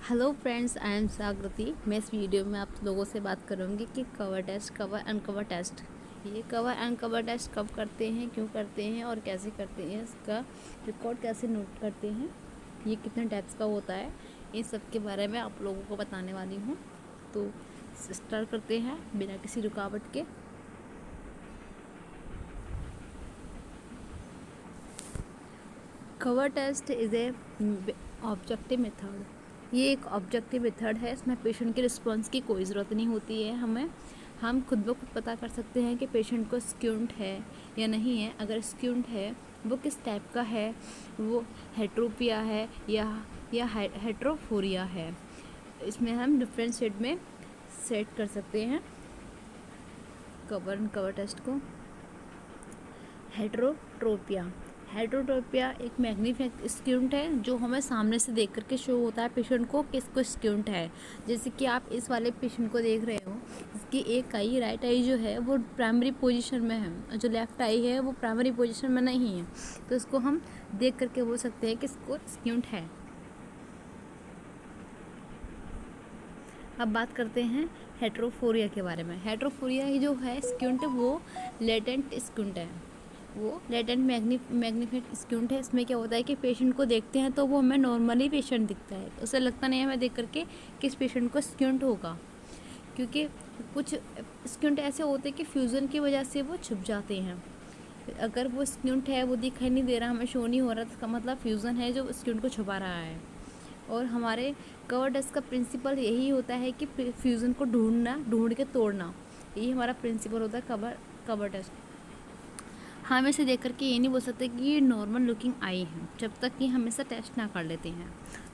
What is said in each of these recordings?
Hello friends, I am जागृति। मैं इस वीडियो में आप लोगों से बात करूंगी कि cover test, cover uncover test, ये कवर अनकवर टेस्ट कब करते हैं, क्यों करते हैं और कैसे करते हैं, इसका रिकॉर्ड कैसे नोट करते हैं, ये कितने टाइप्स का होता है, इन सब के बारे में आप लोगों को बताने वाली हूँ। तो स्टार्ट करते हैं बिना किसी रुकावट के। Cover test is a objective method. ये एक ऑब्जेक्टिव मेथड है। इसमें पेशेंट के रिस्पॉन्स की कोई ज़रूरत नहीं होती है। हम खुद ब खुद पता कर सकते हैं कि पेशेंट को स्क्यूंट है या नहीं है। अगर स्क्यूंट है, वो किस टाइप का है, वो हेट्रोपिया है या हेट्रोफोरिया है। इसमें हम डिफरेंशिएट में सेट कर सकते हैं कवर टेस्ट को। हेट्रोट्रोपिया एक मैग्नीफिक स्क्यूंट है जो हमें सामने से देख करके शो होता है पेशेंट को किसको स्क्यूंट है। जैसे कि आप इस वाले पेशेंट को देख रहे हो, इसकी एक आई, राइट आई जो है वो प्राइमरी पोजीशन में है और जो लेफ्ट आई है वो प्राइमरी पोजीशन में नहीं है। तो इसको हम देख करके बोल सकते हैं कि इसको स्क्यूंट है। अब बात करते हैं हेट्रोफोरिया के बारे में। हेट्रोफोरिया ही जो है स्क्यूंट, वो लेटेंट स्क्यूंट है। वो लेटेंट मैग्नीफिक स्क्यूंट है। इसमें क्या होता है कि पेशेंट को देखते हैं तो वो हमें नॉर्मली पेशेंट दिखता है, उसे लगता नहीं है हमें देख करके कि इस पेशेंट को स्क्यूंट होगा, क्योंकि कुछ स्क्यूंट ऐसे होते हैं कि फ्यूज़न की वजह से वो छुप जाते हैं। अगर वो स्क्यूंट है, वो दिखाई नहीं दे रहा, हमें शो नहीं हो रहा, तो इसका मतलब फ्यूज़न है जो स्क्यूंट को छुपा रहा है। और हमारे कवर टेस्ट का प्रिंसिपल यही होता है कि फ्यूज़न को ढूंढ के तोड़ना, यही हमारा प्रिंसिपल होता है कवर टेस्ट। हम इसे देख करके ये नहीं बोल सकते कि ये नॉर्मल लुकिंग आई है जब तक कि हम इसे टेस्ट ना कर लेते हैं।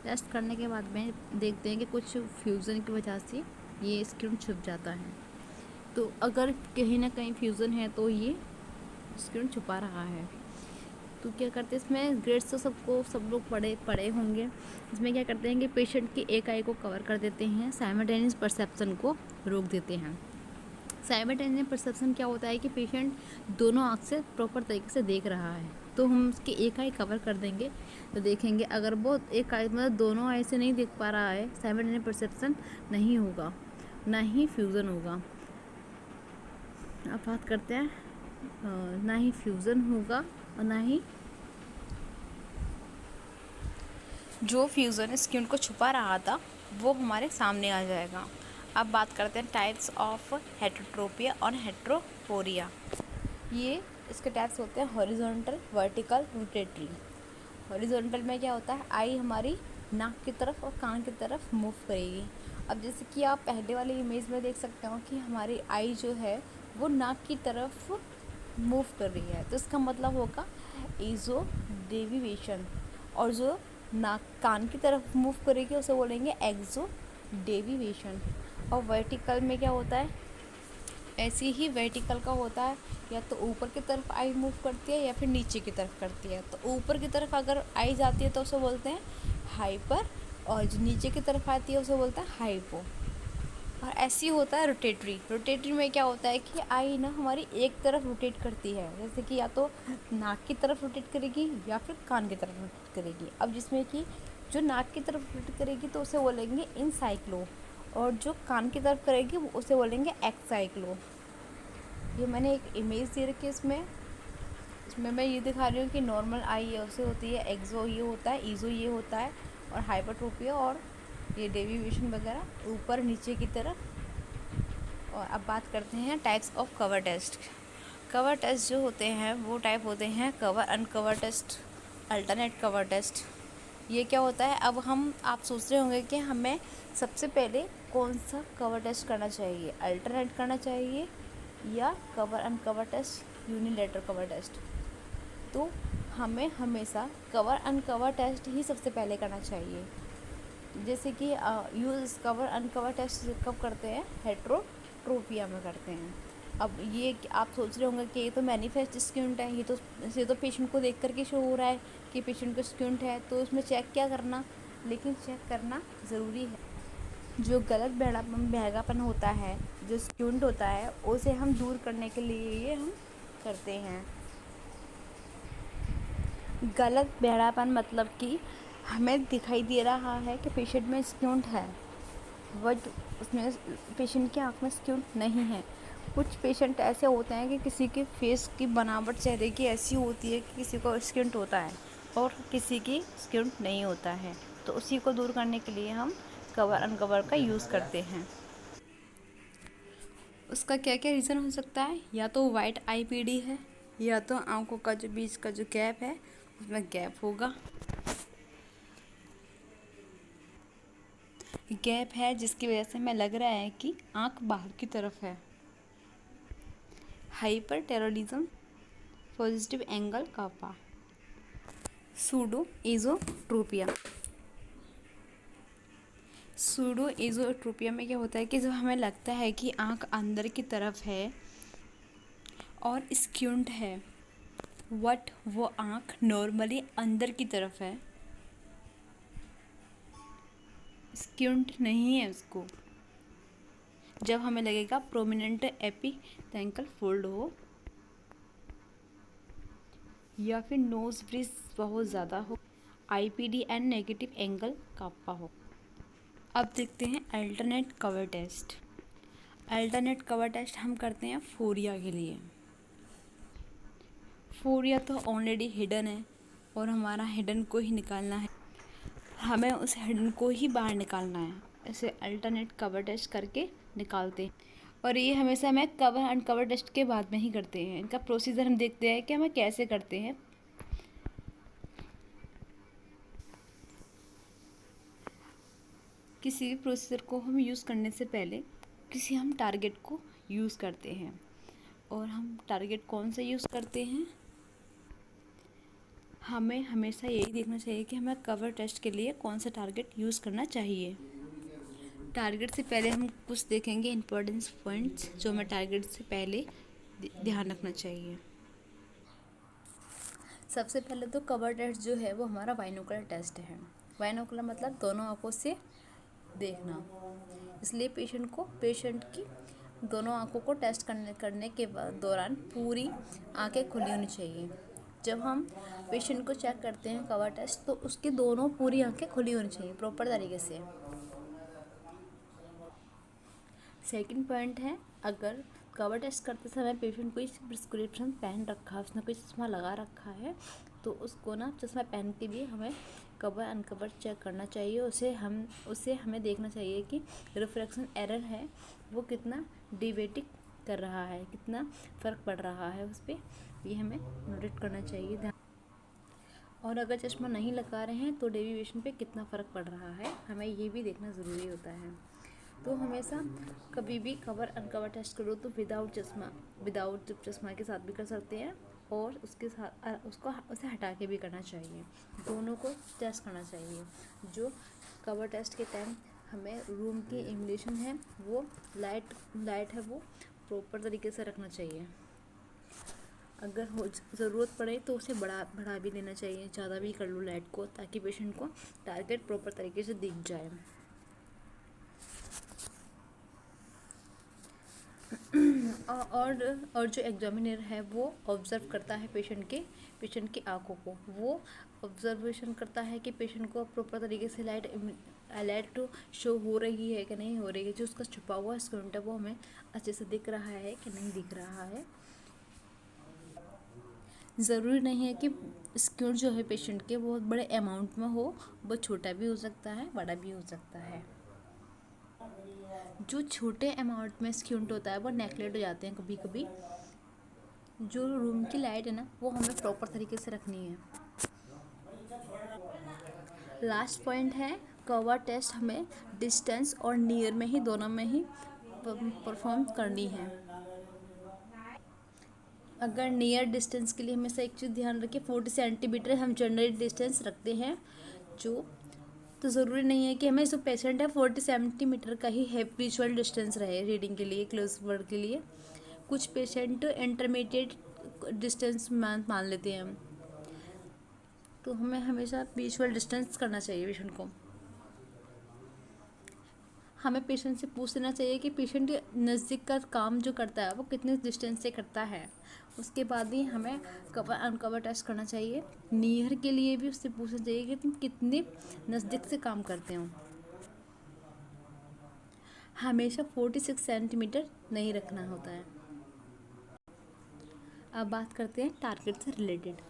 टेस्ट करने के बाद में देखते हैं कि कुछ फ्यूज़न की वजह से ये स्क्यून छुप जाता है। तो अगर कहीं ना कहीं फ्यूज़न है तो ये स्क्यून छुपा रहा है। तो क्या करते हैं, इसमें ग्रेड्स तो सब लोग पढ़े होंगे। इसमें क्या करते हैं कि पेशेंट की एक आई को कवर कर देते हैं, साइमल्टेनियस परसेप्शन को रोक देते हैं। साइमल्टेनियस परसेप्शन क्या होता है कि पेशेंट दोनों आँख से प्रॉपर तरीके से देख रहा है, तो हम उसकी एक आई कवर कर देंगे। तो देखेंगे अगर वो एक आई मतलब दोनों आई से नहीं देख पा रहा है, साइमल्टेनियस परसेप्शन नहीं होगा, ना ही फ्यूज़न होगा। अब बात करते हैं, ना ही फ्यूज़न होगा और ना ही जो फ्यूज़न स्क्यून को छुपा रहा था वो हमारे सामने आ जाएगा। अब बात करते हैं टाइप्स ऑफ हेट्रोट्रोपिया और हेट्रोफोरिया। ये इसके टाइप्स होते हैं हॉरिजॉन्टल, वर्टिकल, रोटेटरी। हॉरिजॉन्टल में क्या होता है, आई हमारी नाक की तरफ और कान की तरफ मूव करेगी। अब जैसे कि आप पहले वाली इमेज में देख सकते हो कि हमारी आई जो है वो नाक की तरफ मूव कर रही है, तो इसका मतलब होगा ईजो डेविएशन। और जो नाक कान की तरफ मूव करेगी उसे बोलेंगे एक्सो डेविएशन। और वर्टिकल में क्या होता है, ऐसे ही वर्टिकल का होता है, या तो ऊपर की तरफ आई मूव करती है या फिर नीचे की तरफ करती है। तो ऊपर की तरफ अगर आई जाती है तो उसे बोलते हैं हाइपर, और जो नीचे की तरफ आती है उसे बोलते हैं हाइपो। और ऐसे ही होता है रोटेटरी में क्या होता है कि आई ना हमारी एक तरफ रोटेट करती है, जैसे कि या तो नाक की तरफ रोटेट करेगी या फिर कान की तरफ रोटेट करेगी। अब जिसमें कि जो नाक की तरफ रोटेट करेगी तो उसे बोलेंगे इनसाइक्लो, और जो कान की तरफ करेगी उसे बोलेंगे एक्साइक्लो। ये मैंने एक इमेज दे रखी है, इसमें मैं ये दिखा रही हूँ कि नॉर्मल आई है उसे होती है एक्सो ये होता है, ईजो ये होता है, और हाइपरट्रोपिया और ये डेविएशन वगैरह ऊपर नीचे की तरफ। और अब बात करते हैं types of cover test. Cover test जो होते हैं वो टाइप होते हैं cover uncover test, alternate cover test. ये क्या होता है, अब आप सोच रहे होंगे कि हमें सबसे पहले कौन सा कवर टेस्ट करना चाहिए, अल्टरनेट करना चाहिए या cover uncover test, unilateral cover test. तो हमें हमेशा कवर अनकवर टेस्ट ही सबसे पहले करना चाहिए। जैसे कि यूज़ कवर अनकवर टेस्ट कब करते हैं, हेट्रोट्रोपिया में करते हैं। अब ये आप सोच रहे होंगे कि ये तो मैनिफेस्ट स्क्यूंट है, ये तो पेशेंट को देख करके शो हो रहा है कि पेशेंट को स्क्यूंट है, तो उसमें चेक क्या करना, लेकिन चेक करना ज़रूरी है। जो गलत बहरापन होता है, जो स्क्यूंट होता है, उसे हम दूर करने के लिए ये हम करते हैं। गलत बहरापन मतलब कि हमें दिखाई दे रहा है कि पेशेंट में स्क्यूंट है, बट उसमें पेशेंट की आँख में स्क्यूंट नहीं है। कुछ पेशेंट ऐसे होते हैं कि किसी के फेस की बनावट चेहरे की ऐसी होती है कि किसी को स्क्यूंट होता है और किसी की स्क्यूंट नहीं होता है। तो उसी को दूर करने के लिए हम कवर अनकवर का यूज़ करते हैं। उसका क्या क्या रीज़न हो सकता है? या तो वाइट आईपीडी है, या तो आंखों का जो बीच का जो गैप है उसमें गैप होगा, गैप है जिसकी वजह से हमें लग रहा है कि आंख बाहर की तरफ है। हाइपर टेररिज्म, पॉजिटिव एंगल कापा, सूडो एज़ोट्रोपिया। सूडो एज़ोट्रोपिया में क्या होता है कि जब हमें लगता है कि आंख अंदर की तरफ है और स्क्यूंट है, बट वो आंख नॉर्मली अंदर की तरफ है, स्क्यूंट नहीं है उसको। जब हमें लगेगा प्रोमिनेंट एपिथेंकल फोल्ड हो, या फिर नोज ब्रिज बहुत ज़्यादा हो, IPD and negative angle kappa हो। अब देखते हैं alternate cover test. Alternate cover test हम करते हैं फोरिया के लिए। फोरिया तो ऑलरेडी हिडन है और हमारा हिडन को ही निकालना है, हमें उस हिडन को ही बाहर निकालना है। इसे अल्टरनेट कवर टेस्ट करके निकालते हैं, और ये हमेशा हमें कवर अनकवर टेस्ट के बाद में ही करते हैं। इनका प्रोसीजर हम देखते हैं कि हमें कैसे करते हैं। किसी भी प्रोसीजर को हम यूज़ करने से पहले किसी हम टारगेट को यूज़ करते हैं, और हम टारगेट कौन सा यूज़ करते हैं, हमें हमेशा यही देखना चाहिए कि हमें कवर टेस्ट के लिए कौन सा टारगेट यूज़ करना चाहिए। टारगेट से पहले हम कुछ देखेंगे इम्पोर्टेंस पॉइंट्स जो हमें टारगेट से पहले ध्यान रखना चाहिए। सबसे पहले तो कवर टेस्ट जो है वो हमारा बाइनोकुलर टेस्ट है। बाइनोकुलर मतलब दोनों आंखों से देखना, इसलिए पेशेंट की दोनों आंखों को टेस्ट करने के दौरान पूरी आंखें खुली होनी चाहिए। जब हम पेशेंट को चेक करते हैं कवर टेस्ट, तो उसकी दोनों पूरी आंखें खुली होनी चाहिए प्रॉपर तरीके से। सेकंड पॉइंट है, अगर कवर टेस्ट करते समय पेशेंट कोई प्रिस्क्रिप्शन पहन रखा है, उसने कोई चश्मा लगा रखा है, तो उसको ना चश्मा पहन के भी हमें कवर अनकवर चेक करना चाहिए। उसे हमें देखना चाहिए कि रिफ्रैक्शन एरर है वो कितना डिवेटिक कर रहा है, कितना फ़र्क पड़ रहा है उस पर, ये हमें नोट करना चाहिए। और अगर चश्मा नहीं लगा रहे हैं तो डेविएशन पे कितना फ़र्क पड़ रहा है, हमें ये भी देखना ज़रूरी होता है। तो हमेशा कभी भी कवर अनकवर टेस्ट करो तो विदाउट चश्मा के साथ भी कर सकते हैं, और उसके साथ उसे हटा के भी करना चाहिए। दोनों को टेस्ट करना चाहिए। जो कवर टेस्ट के टाइम हमें रूम की इल्यूमिनेशन है वो लाइट है वो प्रॉपर तरीके से रखना चाहिए। अगर हो ज़रूरत पड़े तो उसे बढ़ा भी देना चाहिए, ज़्यादा भी कर लो लाइट को, ताकि पेशेंट को टारगेट प्रॉपर तरीके से दिख जाए। और जो एग्जामिनर है वो ऑब्ज़र्व करता है पेशेंट की आंखों को, वो ऑब्जर्वेशन करता है कि पेशेंट को प्रॉपर तरीके से लाइट शो हो रही है कि नहीं हो रही है, जो उसका छुपा हुआ स्क्यूंट है वो हमें अच्छे से दिख रहा है कि नहीं दिख रहा है। ज़रूरी नहीं है कि स्क्यूंट जो है पेशेंट के बहुत बड़े अमाउंट में हो, वो छोटा भी हो सकता है, बड़ा भी हो सकता है। जो छोटे अमाउंट में स्क्यूंट होता है वो नेगलेक्ट हो जाते हैं कभी कभी। जो रूम की लाइट है ना वो हमें प्रॉपर तरीके से रखनी है। लास्ट पॉइंट है, कवर टेस्ट हमें डिस्टेंस और नियर में ही, दोनों में ही परफॉर्म करनी है। अगर नियर डिस्टेंस के लिए हमेशा एक चीज़ ध्यान रखें, 40 सेंटीमीटर हम जनरल डिस्टेंस रखते हैं। जो तो ज़रूरी नहीं है कि हमें जो पेशेंट है 40 सेंटीमीटर का ही है विजुअल डिस्टेंस रहे रीडिंग के लिए, क्लोज वर्ड के लिए। कुछ पेशेंट इंटरमीडिएट डिस्टेंस मान लेते हैं हम, तो हमें हमेशा विजुअल डिस्टेंस करना चाहिए पेशेंट को। हमें पेशेंट से पूछ लेना चाहिए कि पेशेंट नज़दीक का काम जो करता है वो कितने डिस्टेंस से करता है। उसके बाद ही हमें कवर अनकवर टेस्ट करना चाहिए। नियर के लिए भी उससे पूछना चाहिए कि तुम कितने नज़दीक से काम करते हो। हमेशा 46 सेंटीमीटर नहीं रखना होता है। अब बात करते हैं टारगेट से रिलेटेड।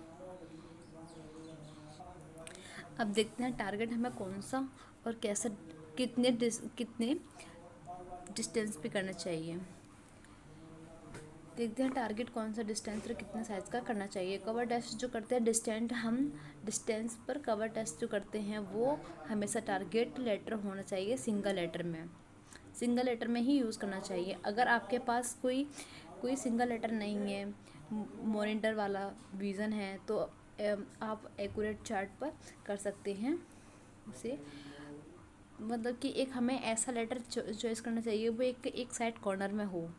अब देखते हैं टारगेट हमें कौन सा और कैसा कितने डिस्टेंस पे करना चाहिए। देखते हैं टारगेट कौन सा डिस्टेंस और कितने साइज का करना चाहिए। कवर टेस्ट जो करते हैं डिस्टेंस पर कवर टेस्ट जो करते हैं वो हमेशा टारगेट लेटर होना चाहिए सिंगल लेटर में ही यूज़ करना चाहिए। अगर आपके पास कोई सिंगल लेटर नहीं है, मॉनिटर वाला विज़न है, तो आप एक्यूरेट चार्ट पर कर सकते हैं उसे। मतलब कि एक हमें ऐसा लेटर चॉइस करना चाहिए वो एक साइड कॉर्नर में हो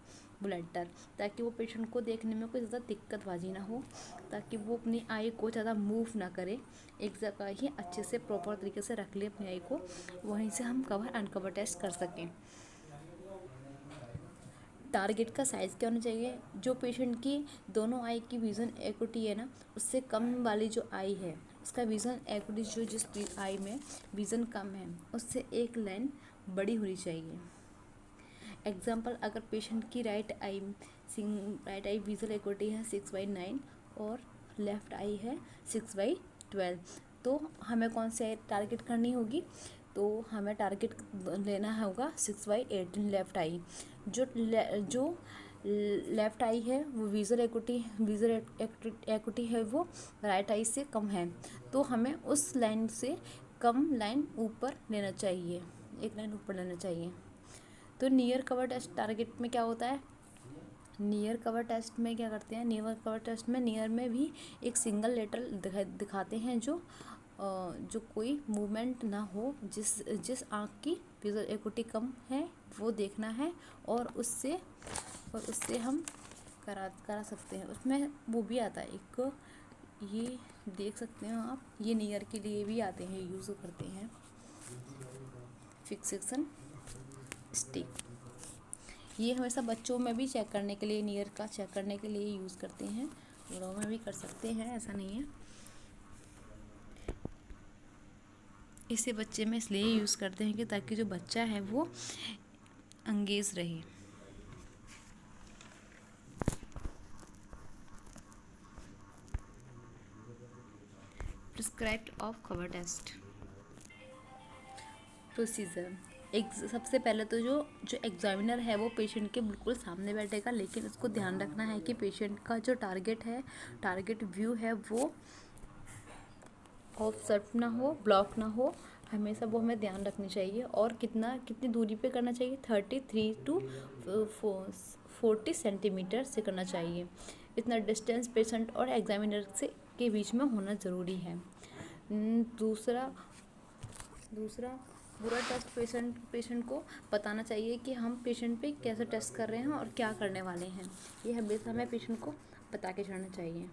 वो लेटर, ताकि वो पेशेंट को देखने में कोई ज़्यादा दिक्कतबाजी ना हो, ताकि वो अपनी आई को ज़्यादा मूव ना करे, एक जगह ही अच्छे से प्रॉपर तरीके से रख ले अपनी आई को, वहीं से हम कवर अनकवर टेस्ट कर सकें। टारगेट का साइज़ क्या होना चाहिए? जो पेशेंट की दोनों आई की विज़न एक्यूटी है ना, उससे कम वाली जो आई है उसका विज़न एक्यूटी जो जिस आई में विज़न कम है उससे एक लाइन बड़ी होनी चाहिए। एग्जाम्पल, अगर पेशेंट की राइट आई विजुअल एक्यूटी है 6/9 और लेफ़्ट आई है 6/12, तो हमें कौन से टारगेट करनी होगी? तो हमें टारगेट लेना होगा 6/18 लेफ़्ट आई। जो लेफ़्ट आई है वो विजुअल एक्यूटी है वो राइट आई से कम है, तो हमें उस लाइन से कम लाइन ऊपर लेना चाहिए, एक लाइन ऊपर लेना चाहिए। तो नियर कवर टेस्ट टारगेट में क्या होता है? नियर कवर टेस्ट में क्या करते हैं? नियर कवर टेस्ट में नियर में भी एक सिंगल लेटर दिखाते हैं जो कोई मूवमेंट ना हो, जिस आँख की विजुअल एक्यूटी कम है वो देखना है, और उससे हम करा सकते हैं। उसमें वो भी आता है एक, ये देख सकते हो आप, ये नियर के लिए भी आते हैं, यूज़ करते हैं फिक्सेशन स्टिक। ये हमेशा बच्चों में भी चेक करने के लिए, नियर का चेक करने के लिए यूज़ करते हैं, बड़ों में भी कर सकते हैं, ऐसा नहीं है। इसे बच्चे में इसलिए यूज़ करते हैं कि ताकि जो बच्चा है वो एंगेज रहे। Prescribed of cover test procedure. सबसे पहले तो जो एग्जामिनर है वो पेशेंट के बिल्कुल सामने बैठेगा, लेकिन उसको ध्यान रखना है कि पेशेंट का जो टारगेट व्यू है वो ऑफ सेट ना हो, ब्लॉक ना हो, हमेशा वो हमें ध्यान रखनी चाहिए। और कितनी दूरी पे करना चाहिए? 33 to 40 सेंटीमीटर से करना चाहिए। इतना डिस्टेंस पेशेंट और एग्जामिनर से के बीच में होना ज़रूरी है। दूसरा पूरा टेस्ट पेशेंट को बताना चाहिए कि हम पेशेंट पे कैसे टेस्ट कर रहे हैं और क्या करने वाले हैं, ये हमेशा हमें पेशेंट को बता के चलना चाहिए।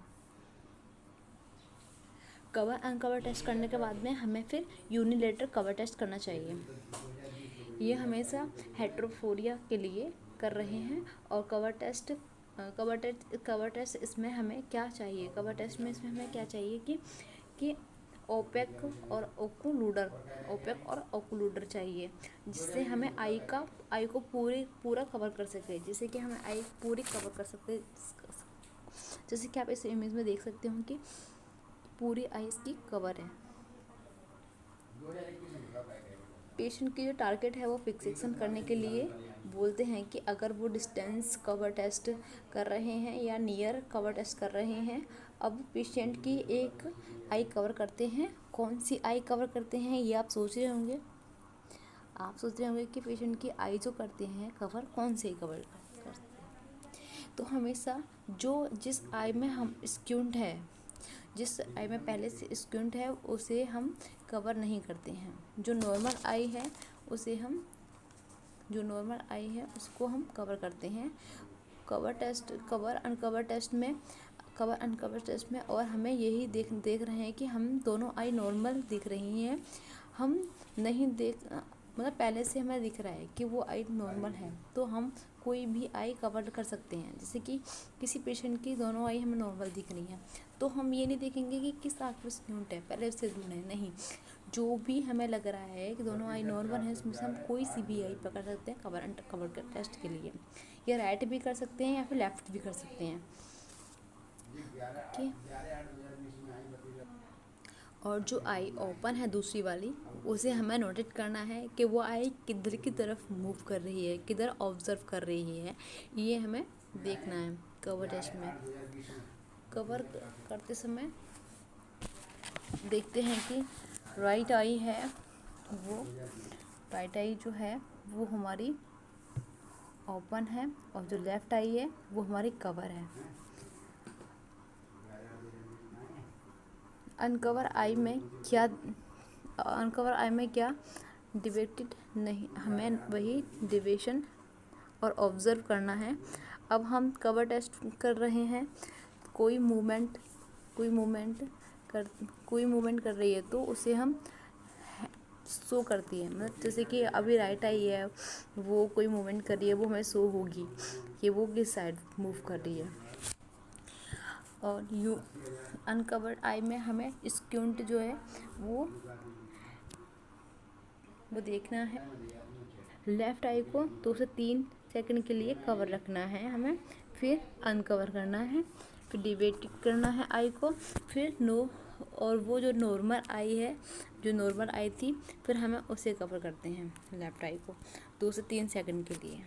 कवर अनकवर टेस्ट करने के बाद में हमें फिर यूनिलेटर कवर टेस्ट करना चाहिए। ये हमेशा हेट्रोफोरिया के लिए कर रहे हैं। और कवर टेस्ट इसमें हमें क्या चाहिए? कवर टेस्ट में इसमें हमें क्या चाहिए कि ओपेक और ओक्लूडर चाहिए, जिससे हमें आई को पूरा कवर कर सके, जिससे कि हमें आई पूरी कवर कर सकते। जैसे कि आप इस इमेज में देख सकते हो कि पूरी आईज की कवर है। पेशेंट की जो टारगेट है वो फिक्सेशन करने के लिए बोलते हैं कि अगर वो डिस्टेंस कवर टेस्ट कर रहे हैं या नियर कवर टेस्ट कर रहे हैं, अब पेशेंट की एक आई कवर करते हैं। कौन सी आई कवर करते हैं ये आप सोच रहे होंगे। कि पेशेंट की आई जो करते हैं कवर, कौन से कवर करते हैं? तो हमेशा जिस आई में हम स्क्यूंट है, जिस आई में पहले से स्क्यूंट है, उसे हम कवर नहीं करते हैं। जो नॉर्मल आई है उसको हम कवर करते हैं। कवर अनकवर टेस्ट में और हमें यही देख रहे हैं कि हम दोनों आई नॉर्मल दिख रही हैं। हम नहीं मतलब पहले से हमें दिख रहा है कि वो आई नॉर्मल है, तो हम कोई भी आई कवर कर सकते हैं। जैसे कि किसी पेशेंट की दोनों आई हमें नॉर्मल दिख रही हैं, तो हम ये नहीं देखेंगे कि किस आँख में स्क्यूंट है, पहले उससे ढूंढें, नहीं, जो भी हमें लग रहा है कि दोनों आई नॉर्मल है, उसमें से हम कोई सी भी आई पकड़ सकते हैं कवर कर टेस्ट के लिए। या राइट भी कर सकते हैं या फिर लेफ़्ट भी कर सकते हैं। ठीक। और जो आई ओपन है दूसरी वाली, उसे हमें नोटिस करना है कि वो आई किधर की तरफ मूव कर रही है, किधर ऑब्जर्व कर रही है, ये हमें देखना है कवर टेस्ट में। कवर करते समय देखते हैं कि राइट आई है, वो राइट आई जो है वो हमारी ओपन है, और जो लेफ़्ट आई है वो हमारी कवर है। अनकवर आई में क्या डिवेक्टेड नहीं, हमें वही डिवेशन और ऑब्ज़र्व करना है। अब हम कवर टेस्ट कर रहे हैं, कोई मूवमेंट कर रही है तो उसे हम शो करती है, मतलब जैसे कि अभी राइट आई है, वो कोई मूवमेंट कर रही है, वो हमें शो होगी कि वो किस साइड मूव कर रही है। और अनकवर्ड आई में हमें स्क्यूंट जो है वो देखना है। लेफ़्ट आई को 2 से 3 सेकंड के लिए कवर रखना है हमें, फिर अनकवर करना है, फिर डिवेट करना है आई को, फिर और वो जो नॉर्मल आई थी, फिर हमें उसे कवर करते हैं लेफ़्ट आई को 2 से 3 सेकंड के लिए।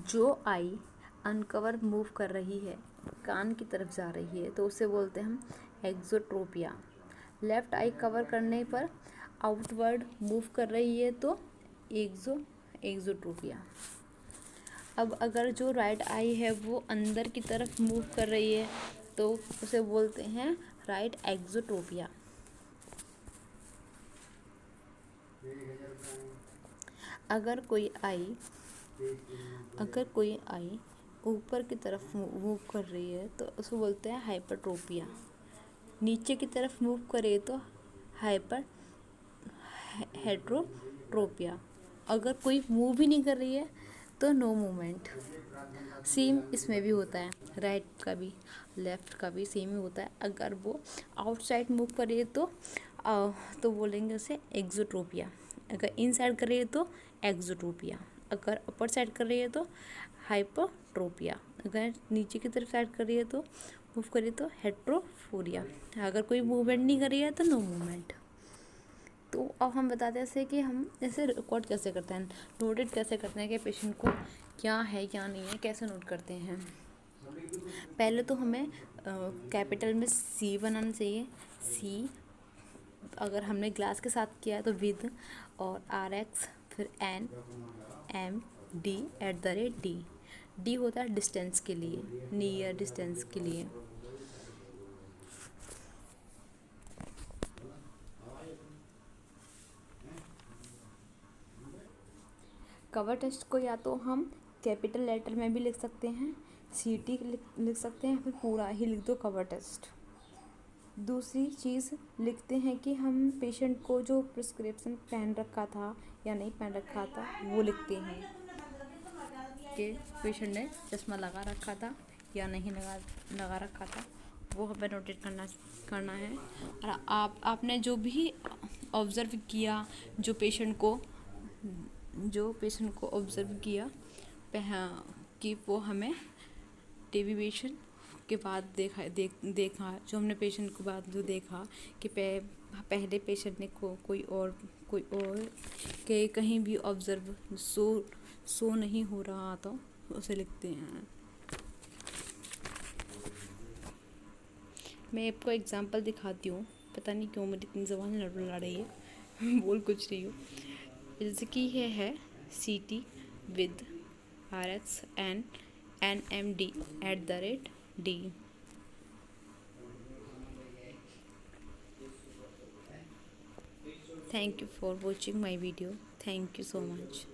जो आई अनकवर मूव कर रही है, कान की तरफ जा रही है, तो उसे बोलते हैं हम एक्सोट्रोपिया। लेफ़्ट आई कवर करने पर आउटवर्ड मूव कर रही है तो एक्सोट्रोपिया। अब अगर जो राइट आई है वो अंदर की तरफ मूव कर रही है तो उसे बोलते हैं राइट एक्सोट्रोपिया। अगर कोई आई ऊपर की तरफ मूव कर रही है तो उसे बोलते हैं हाइपरट्रोपिया। नीचे की तरफ मूव करे तो हेट्रोट्रोपिया। अगर कोई मूव ही नहीं कर रही है तो नो मूवमेंट। सेम इसमें भी होता है, राइट का भी लेफ़्ट का भी सेम ही होता है। अगर वो आउटसाइड मूव कर रही है तो बोलेंगे उसे एक्सोट्रोपिया। अगर इनसाइड कर रही है तो एक्सोट्रोपिया। अगर अपर साइड कर रही है तो हाइपरट्रोपिया। अगर नीचे की तरफ साइड कर रही है तो मूव कर रही है तो हेट्रोफोरिया। अगर कोई मूवमेंट नहीं कर रही है तो नो मूवमेंट। तो अब हम बताते हैं ऐसे कि हम ऐसे रिकॉर्ड कैसे करते हैं, नोटेड कैसे करते हैं कि पेशेंट को क्या है क्या नहीं है, कैसे नोट करते हैं। पहले तो हमें कैपिटल में सी बनाना चाहिए। सी अगर हमने ग्लास के साथ किया है तो विद, और RX, फिर NMD डी होता है डिस्टेंस के लिए, नियर डिस्टेंस के लिए। कवर टेस्ट को या तो हम कैपिटल लेटर में भी लिख सकते हैं, CT लिख सकते हैं, फिर पूरा ही लिख दो कवर टेस्ट। दूसरी चीज़ लिखते हैं कि हम पेशेंट को जो प्रिस्क्रिप्शन पहन रखा था या नहीं पहन रखा था वो लिखते हैं कि पेशेंट ने चश्मा लगा रखा था या नहीं लगा रखा था, वो हमें नोटेट करना है। और आपने जो भी ऑब्ज़र्व किया, जो पेशेंट को ऑब्ज़र्व किया कि वो हमें डेविएशन के बाद देखा जो हमने पेशेंट को बाद जो देखा कि पहले पेशेंट ने कोई और के कहीं भी ऑब्ज़र्व सो नहीं हो रहा तो उसे लिखते हैं। मैं आपको एग्जांपल दिखाती हूँ, पता नहीं क्यों मेरी इतनी ज़बान लड़ रही है बोल कुछ रही हूँ। जैसे कि ये है CT with RX and NMD@D। Thank you for watching my video. Thank you so much.